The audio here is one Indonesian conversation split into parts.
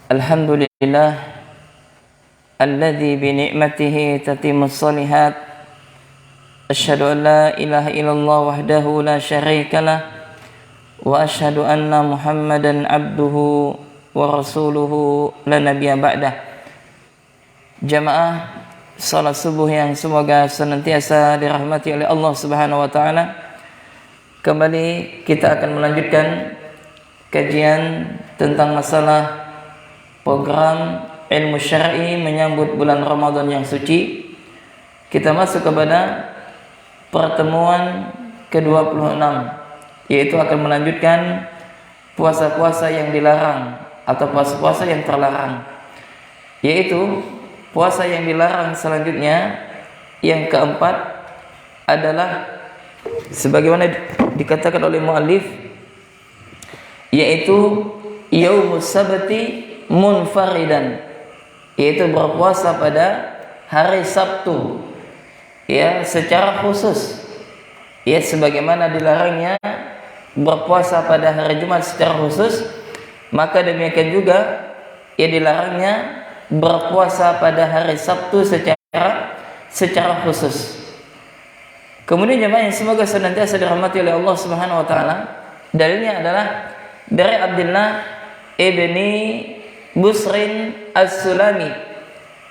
Alhamdulillah alladzi bi ni'matihi tatimmus shalihat. Asyhadu an la ilaha illallah wahdahu la syarikalah wa asyhadu anna Muhammadan abduhu wa rasuluhu la nabiyya ba'dah. Jamaah salat subuh yang semoga senantiasa dirahmati oleh Allah Subhanahu wa taala. Kembali kita akan melanjutkan kajian tentang masalah program ilmu syar'i menyambut bulan Ramadan yang suci. Kita masuk kepada pertemuan ke-26, yaitu akan melanjutkan puasa-puasa yang dilarang atau puasa-puasa yang terlarang. Yaitu puasa yang dilarang selanjutnya yang keempat adalah sebagaimana dikatakan oleh muallif, yaitu yaumus sabti munfaridan, yaitu berpuasa pada hari Sabtu ya secara khusus, ya sebagaimana dilarangnya berpuasa pada hari Jumat secara khusus, maka demikian juga ya dilarangnya berpuasa pada hari Sabtu secara khusus. Kemudian jemaah yang semoga senantiasa dirahmati oleh Allah Subhanahu wa taala, dalilnya adalah dari Abdullah ibni Busrin as-Sulami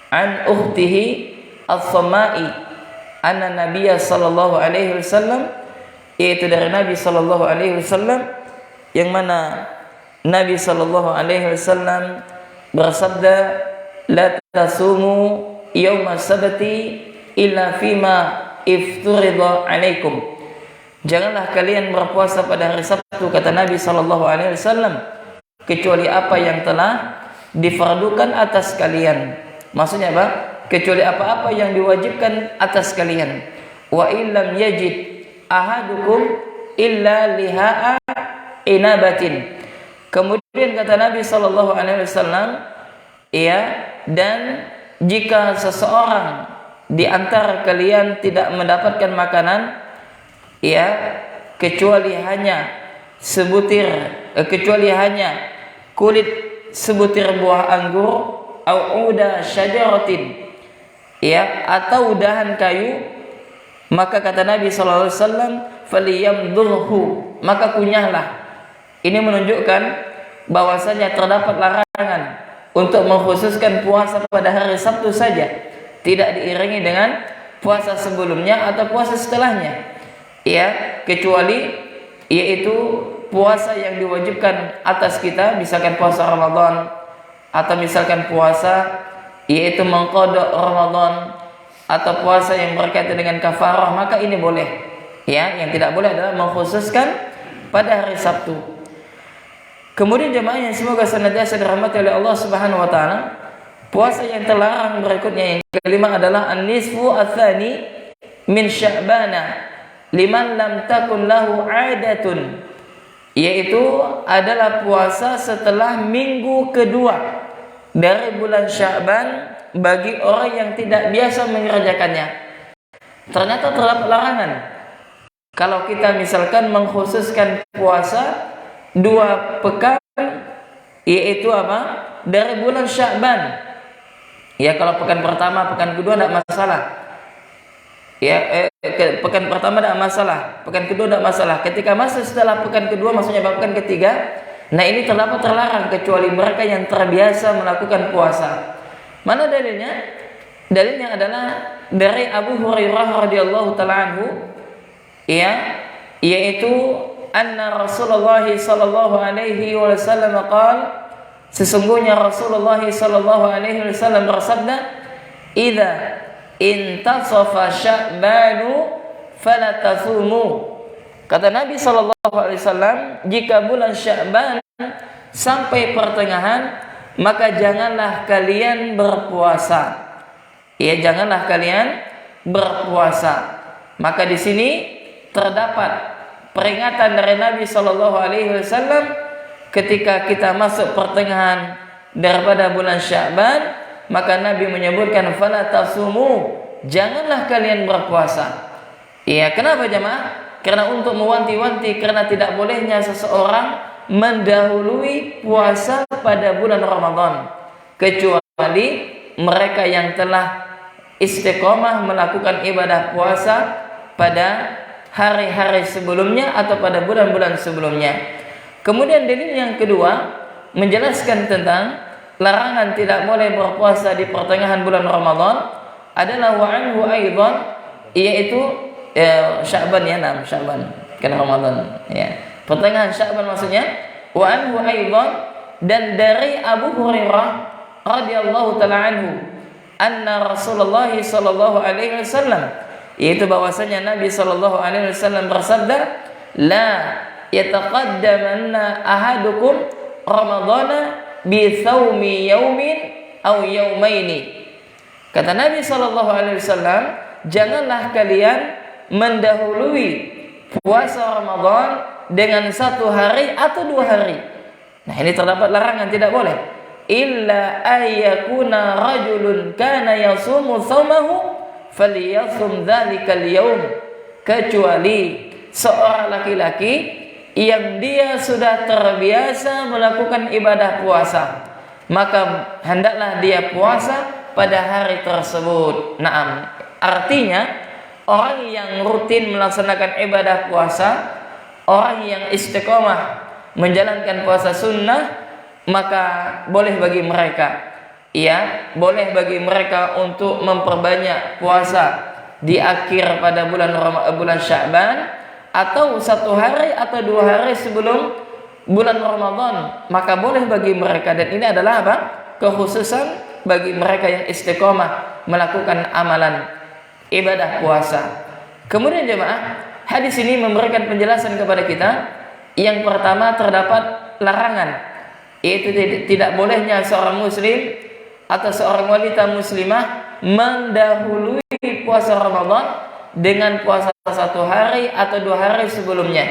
an ukhtihi as-Sama'i anna Nabiya sallallahu alaihi wasallam, yaitu dari Nabi sallallahu alaihi wasallam, yang mana Nabi sallallahu alaihi wasallam bersabda, la tasumu yawma sabti illa fima ifturida alaikum. Janganlah kalian berpuasa pada hari Sabtu, kata Nabi sallallahu alaihi wasallam, kecuali apa yang telah difardukan atas kalian. Maksudnya apa? Kecuali apa-apa yang diwajibkan atas kalian. Wa illam yajid ahadukum illa liha'a inabatin. Kemudian kata Nabi sallallahu alaihi wasallam, ya, dan jika seseorang di antara kalian tidak mendapatkan makanan, ya, kecuali hanya kulit sebutir buah anggur, au uda syajaratin, ya, atau dahan kayu, maka kata Nabi sallallahu alaihi wasallam, falyamdhurhu, maka kunyahlah. Ini menunjukkan bahwasanya terdapat larangan untuk mengkhususkan puasa pada hari Sabtu saja, tidak diiringi dengan puasa sebelumnya atau puasa setelahnya, ya, kecuali yaitu puasa yang diwajibkan atas kita, misalkan puasa Ramadan, atau misalkan puasa yaitu mengqada Ramadan, atau puasa yang berkaitan dengan kafarah, maka ini boleh. Ya, yang tidak boleh adalah mengkhususkan pada hari Sabtu. Kemudian jemaah yang semoga senantiasa dirahmati oleh Allah Subhanahu wa taala, puasa yang terlarang berikutnya yang kelima adalah an-nisfu ats-tsani min Sya'bana liman lam takun lahu 'adatun, yaitu adalah puasa setelah minggu kedua dari bulan Sya'ban bagi orang yang tidak biasa mengerjakannya. Ternyata terdapat larangan kalau kita misalkan mengkhususkan puasa 2 pekan, yaitu apa? Dari bulan Sya'ban. Ya, kalau pekan pertama, pekan kedua tidak masalah. Ya, pekan pertama tidak masalah, pekan kedua tidak masalah. Ketika masuk setelah pekan kedua, maksudnya pekan ketiga, nah ini terdapat terlarang kecuali mereka yang terbiasa melakukan puasa. Mana dalilnya? Dalilnya adalah dari Abu Hurairah radhiyallahu taala anhu, ya, yaitu anna Rasulullah sallallahu alaihi wasallam qala, sesungguhnya Rasulullah sallallahu alaihi wasallam bersabda, idza intasafa Sya'banu fala tasumu. Kata Nabi sallallahu alaihi wasallam, jika bulan Sya'ban sampai pertengahan, maka janganlah kalian berpuasa. Ya, janganlah kalian berpuasa. Maka di sini terdapat peringatan dari Nabi sallallahu alaihi wasallam ketika kita masuk pertengahan daripada bulan Sya'ban, maka Nabi menyebutkan fala tasumu, janganlah kalian berpuasa. Iya, kenapa jemaah? Karena untuk mewanti-wanti, karena tidak bolehnya seseorang mendahului puasa pada bulan Ramadan, kecuali mereka yang telah istiqomah melakukan ibadah puasa pada hari-hari sebelumnya atau pada bulan-bulan sebelumnya. Kemudian dalil yang kedua menjelaskan tentang larangan tidak boleh berpuasa di pertengahan bulan Ramadan adalah wa anhu aidan, yaitu Sya'ban ya, Sya'ban kan Ramadan ya. Pertengahan Sya'ban maksudnya. Wa anhu aidan, dan dari Abu Hurairah radhiyallahu taala anhu anna Rasulullah sallallahu alaihi wasallam, yaitu bahwasanya Nabi sallallahu alaihi wasallam bersabda, la yataqaddamanna ahadukum ramadhana bi shaumi yaumin aw yaumaini. Kata Nabi sallallahu alaihi wasallam, janganlah kalian mendahului puasa Ramadan dengan satu hari atau 2 hari. Nah, ini terdapat larangan, tidak boleh. Illa ayyakuna rajulun kana yasumu shaumahu falyasum dzalikal yaum, kecuali seorang laki-laki yang dia sudah terbiasa melakukan ibadah puasa, maka hendaklah dia puasa pada hari tersebut. Naam, artinya orang yang rutin melaksanakan ibadah puasa, orang yang istiqomah menjalankan puasa sunnah, maka boleh bagi mereka, ya, boleh bagi mereka untuk memperbanyak puasa di akhir pada bulan Sya'ban, atau 1 hari atau 2 hari sebelum bulan Ramadan, maka boleh bagi mereka. Dan ini adalah apa? Kekhususan bagi mereka yang istiqomah melakukan amalan ibadah puasa. Kemudian jemaah, hadis ini memberikan penjelasan kepada kita. Yang pertama, terdapat larangan, yaitu tidak bolehnya seorang muslim atau seorang wanita muslimah mendahului puasa Ramadan dengan puasa 1 hari atau 2 hari sebelumnya.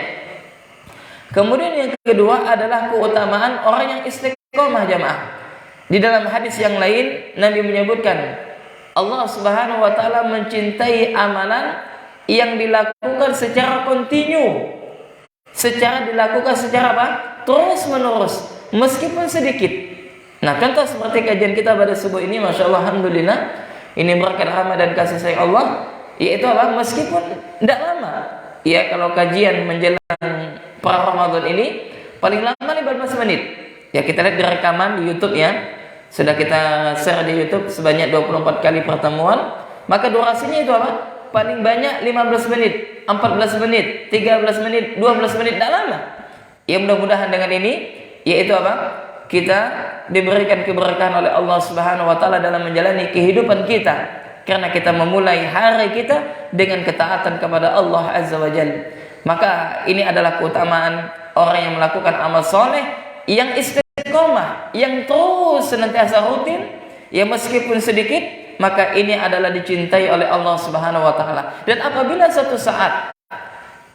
Kemudian yang kedua adalah keutamaan orang yang istiqomah jemaah. Di dalam hadis yang lain Nabi menyebutkan Allah Subhanahu wa taala mencintai amalan yang dilakukan secara kontinu, dilakukan secara apa? Terus menerus, meskipun sedikit. Nah, contoh seperti kajian kita pada subuh ini, masya Allah, alhamdulillah, ini berkat rahmat dan kasih sayang Allah, yaitu apa? Meskipun tidak lama. Ya, kalau kajian menjelang pra Ramadan ini paling lama 15 menit. Ya, kita lihat di rekaman di YouTube ya. Sudah kita share di YouTube sebanyak 24 kali pertemuan. Maka durasinya itu apa? Paling banyak 15 menit, 14 menit, 13 menit, 12 menit, tidak lama. Ya, mudah-mudahan dengan ini, yaitu apa? Kita diberikan keberkahan oleh Allah Subhanahu wa taala dalam menjalani kehidupan kita, karena kita memulai hari kita dengan ketaatan kepada Allah Azza wa Jalla. Maka ini adalah keutamaan orang yang melakukan amal soleh, yang istiqomah, yang terus senantiasa rutin, ya meskipun sedikit, maka ini adalah dicintai oleh Allah Subhanahu wa taala. Dan apabila suatu saat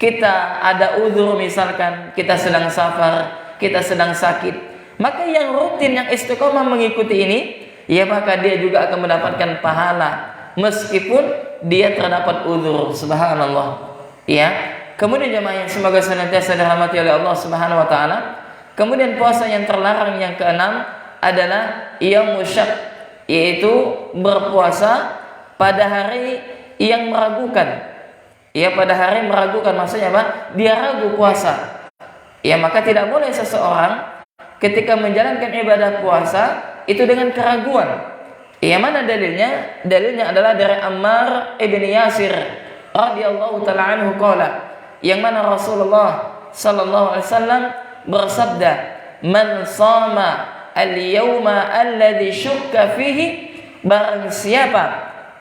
kita ada uzur, misalkan kita sedang safar, kita sedang sakit, maka yang rutin, yang istiqomah mengikuti ini, ya maka dia juga akan mendapatkan pahala meskipun dia terdapat uzur. Subhanallah. Ya. Kemudian jemaah yang semoga senantiasa dirahmati oleh Allah Subhanahu wa taala. Kemudian puasa yang terlarang yang keenam adalah yaumul syak, yaitu berpuasa pada hari yang meragukan. Ya, pada hari meragukan, maksudnya apa? Dia ragu puasa. Ya, maka tidak boleh seseorang ketika menjalankan ibadah puasa itu dengan keraguan. Ya, mana dalilnya? Dalilnya adalah dari Ammar ibn Yasir radhiyallahu taala anhu qala, yang mana Rasulullah sallallahu alaihi wasallam bersabda, "Man shama al-yawma alladhi syukka fihi", barang siapa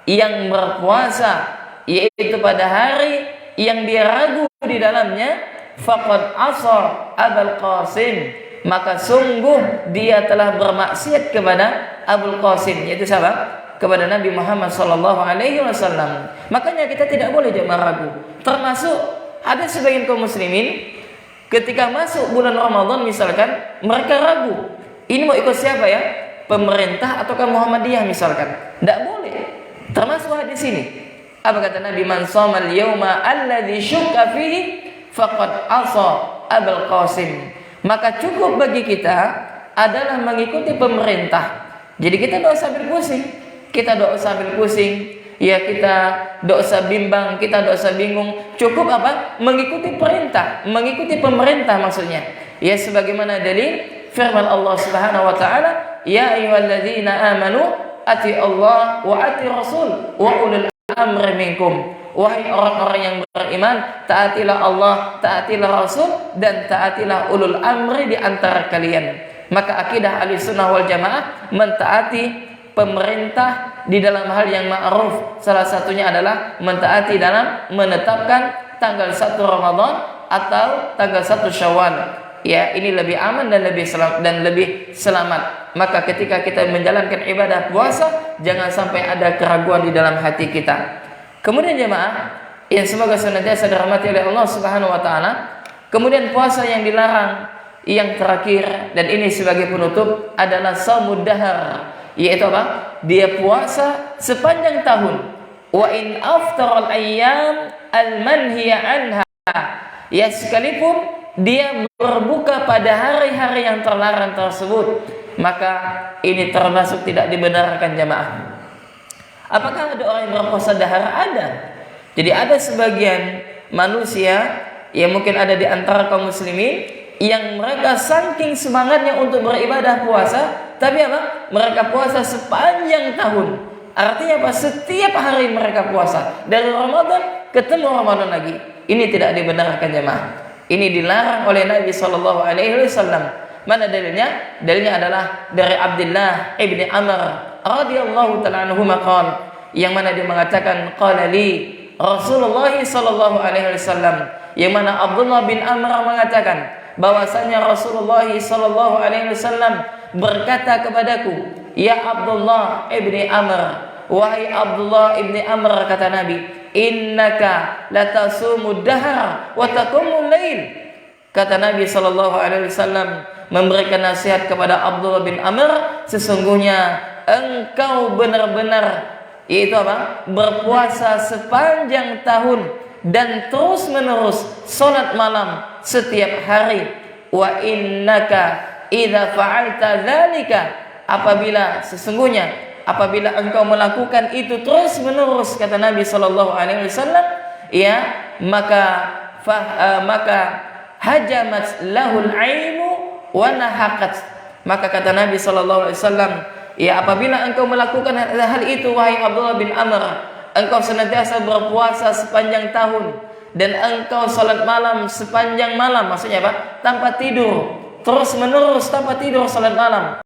yang berpuasa yaitu pada hari yang dia ragu di dalamnya, faqad asa Abul Qasim, maka sungguh dia telah bermaksiat kepada Abul Qasim, yaitu siapa? Kepada Nabi Muhammad sallallahu alaihi wasallam. Makanya kita tidak boleh jangan ragu. Termasuk ada sebagian kaum muslimin ketika masuk bulan Ramadan misalkan, mereka ragu, ini mau ikut siapa ya? Pemerintah ataukah Muhammadiyah misalkan. Tidak boleh. Termasuk hadis ini. Apa kata Nabi? Man shoma al-yawma alladhi syukka fihi faqad asa Abul Qasim. Maka cukup bagi kita adalah mengikuti pemerintah. Jadi kita tidak usah berpusing, kita tidak usah berpusing, ya kita tidak usah bimbang, kita tidak usah bingung. Cukup apa? Mengikuti perintah, mengikuti pemerintah maksudnya. Ya sebagaimana dalil firman Allah Subhanahu wa taala, ya ayyuhalladzina amanu ati Allah wa ati Rasul wa ulul amri minkum. Wahai orang-orang yang beriman, taatilah Allah, taatilah Rasul, dan taatilah ulul amri di antara kalian. Maka akidah Ahlussunnah wal Jamaah mentaati pemerintah di dalam hal yang ma'ruf. Salah satunya adalah mentaati dalam menetapkan tanggal 1 Ramadan atau tanggal 1 Syawal. Ya, ini lebih aman dan lebih selamat. Maka ketika kita menjalankan ibadah puasa, jangan sampai ada keraguan di dalam hati kita. Kemudian jemaah yang semoga senantiasa dirahmati oleh Allah Subhanahu wa taala, kemudian puasa yang dilarang yang terakhir dan ini sebagai penutup adalah shaumud dahar, yaitu apa? Dia puasa sepanjang tahun. Wa in aftaral ayyam al-manhiya anha. Ya sekalipun dia berbuka pada hari-hari yang terlarang tersebut, maka ini termasuk tidak dibenarkan jemaah. Apakah ada orang yang berpuasa dahar? Ada. Jadi ada sebagian manusia yang mungkin ada di antara kaum muslimin yang mereka saking semangatnya untuk beribadah puasa, tapi apa? Mereka puasa sepanjang tahun. Artinya apa? Setiap hari mereka puasa. Dari Ramadan ketemu Ramadan lagi. Ini tidak dibenarkan jemaah. Ini dilarang oleh Nabi sallallahu alaihi wasallam. Mana dalilnya? Dalilnya adalah dari Abdullah ibni Amr radhiyallahu ta'ala anhu maqal, yang mana dia mengatakan qala li Rasulullah sallallahu alaihi wasallam, yang mana Abdullah bin Amr mengatakan bahwasanya Rasulullah sallallahu alaihi wasallam berkata kepadaku, ya Abdullah ibni Amr, wahai Abdullah ibni Amr, kata Nabi, innaka latasumud dahar wa taqumul lail. Kata Nabi sallallahu alaihi wasallam memberikan nasihat kepada Abdullah bin Amr, sesungguhnya engkau benar-benar, yaitu apa? Berpuasa sepanjang tahun dan terus menerus salat malam setiap hari. Wa innaka idza fa'alta dzalika, sesungguhnya apabila engkau melakukan itu terus menerus, kata Nabi sallallahu alaihi wasallam, ya maka hajamat lahul ainu wa nahaqat. Maka kata Nabi sallallahu alaihi wasallam, ya apabila engkau melakukan hal itu wahai Abdullah bin Amr, engkau senantiasa berpuasa sepanjang tahun dan engkau salat malam sepanjang malam, maksudnya apa? Tanpa tidur, terus menerus tanpa tidur salat malam.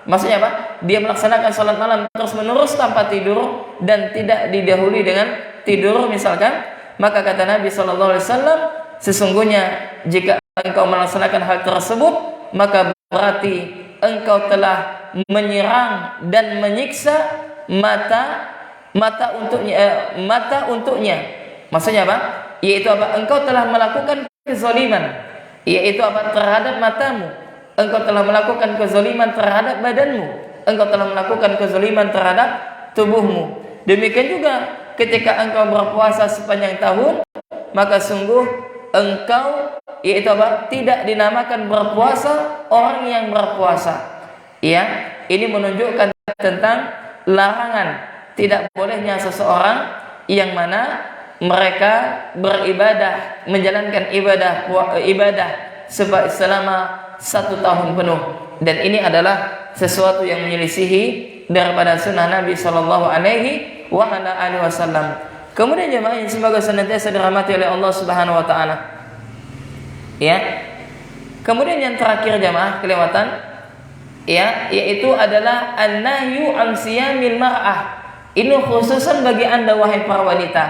Maksudnya apa? Dia melaksanakan salat malam terus menerus tanpa tidur dan tidak didahului dengan tidur misalkan. Maka kata Nabi sallallahu alaihi wasallam, sesungguhnya jika engkau melaksanakan hal tersebut, maka berarti engkau telah menyerang dan menyiksa mata untuknya. Maksudnya apa? Yaitu apa? Engkau telah melakukan kezaliman, yaitu apa? Terhadap matamu. Engkau telah melakukan kezaliman terhadap badanmu. Engkau telah melakukan kezaliman terhadap tubuhmu. Demikian juga ketika engkau berpuasa sepanjang tahun, maka sungguh engkau, yaitu apa? Tidak dinamakan berpuasa orang yang berpuasa. Ya, ini menunjukkan tentang larangan tidak bolehnya seseorang yang mana mereka beribadah, menjalankan ibadah selama 1 tahun penuh, dan ini adalah sesuatu yang menyelisihi daripada sunnah Nabi sallallahu alaihi wasallam. Kemudian jemaah yang semoga senantiasa dirahmati oleh Allah Subhanahu wa taala. Ya. Kemudian yang terakhir jemaah kelewatan, ya, yaitu adalah an-nahyu an siyamil mar'ah. Ini khususan bagi Anda wahai para wanita.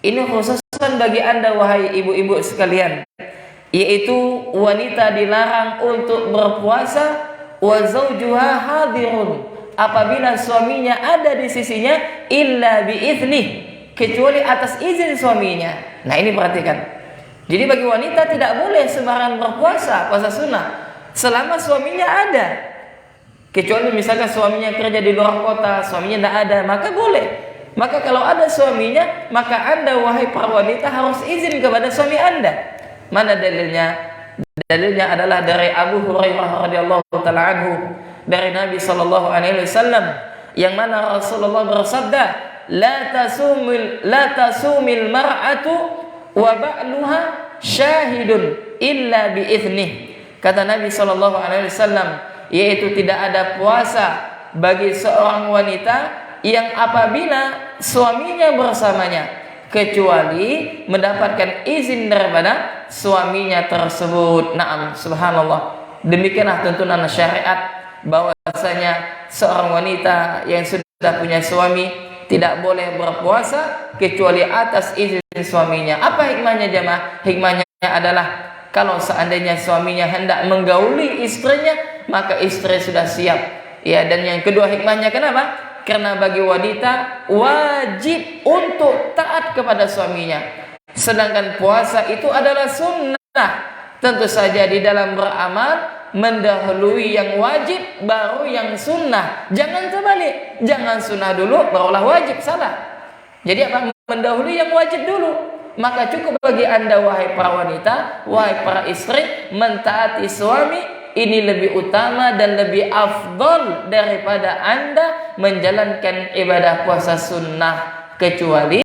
Ini khususan bagi Anda wahai ibu-ibu sekalian. Yaitu wanita dilarang untuk berpuasa wa zawjuha hadirun, apabila suaminya ada di sisinya, illa biiznih, kecuali atas izin suaminya. Nah ini perhatikan. Jadi bagi wanita tidak boleh sembarangan berpuasa, puasa sunnah, selama suaminya ada. Kecuali misalkan suaminya kerja di luar kota, suaminya tidak ada, maka boleh. Maka kalau ada suaminya, maka Anda wahai para wanita harus izin kepada suami Anda. Mana dalilnya? Dalilnya adalah dari Abu Hurairah radhiyallahu taala anhu dari Nabi sallallahu alaihi wasallam yang mana Rasulullah bersabda, la tasumil mar'atu wa ba'luha syahidun illa bi idnih. Kata Nabi sallallahu alaihi wasallam, yaitu tidak ada puasa bagi seorang wanita yang apabila suaminya bersamanya kecuali mendapatkan izin daripada suaminya tersebut. Naam, subhanallah. Demikianlah tuntunan syariat bahwasanya seorang wanita yang sudah punya suami tidak boleh berpuasa kecuali atas izin suaminya. Apa hikmahnya jemaah? Hikmahnya adalah kalau seandainya suaminya hendak menggauli istrinya, maka istri sudah siap. Ya, dan yang kedua hikmahnya kenapa? Karena bagi wanita wajib untuk taat kepada suaminya. Sedangkan puasa itu adalah sunnah. Tentu saja di dalam beramal mendahului yang wajib baru yang sunnah. Jangan terbalik. Jangan sunnah dulu barulah wajib, salah. Jadi apa? Mendahului yang wajib dulu. Maka cukup bagi anda wahai para wanita, wahai para istri, mentaati suami ini lebih utama dan lebih afdol daripada anda menjalankan ibadah puasa sunnah kecuali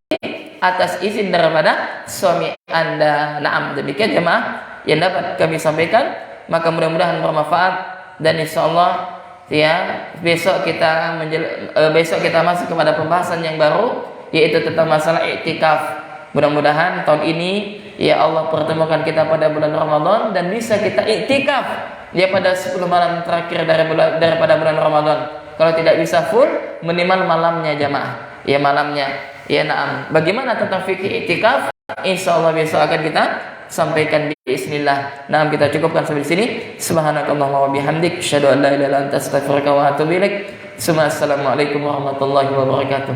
atas izin daripada suami anda. Naam, demikian jemaah yang dapat kami sampaikan. Maka mudah-mudahan bermanfaat dan insyaallah ya besok kita masuk kepada pembahasan yang baru, yaitu tentang masalah iktikaf. Mudah-mudahan tahun ini ya Allah pertemukan kita pada bulan Ramadan dan bisa kita iktikaf ya pada 10 malam terakhir daripada bulan Ramadan. Kalau tidak bisa full, minimal malamnya jamaah. Ya malamnya. Ya na'am. Bagaimana tentang fikih iktikaf? Insyaallah besok akan kita sampaikan bismillah. Nah, kita cukupkan sampai di sini. Subhanakallahumma wa bihamdik, asyhadu an la ilaha illa anta, astaghfiruka wa atubu ilaik. Assalamualaikum warahmatullahi wabarakatuh.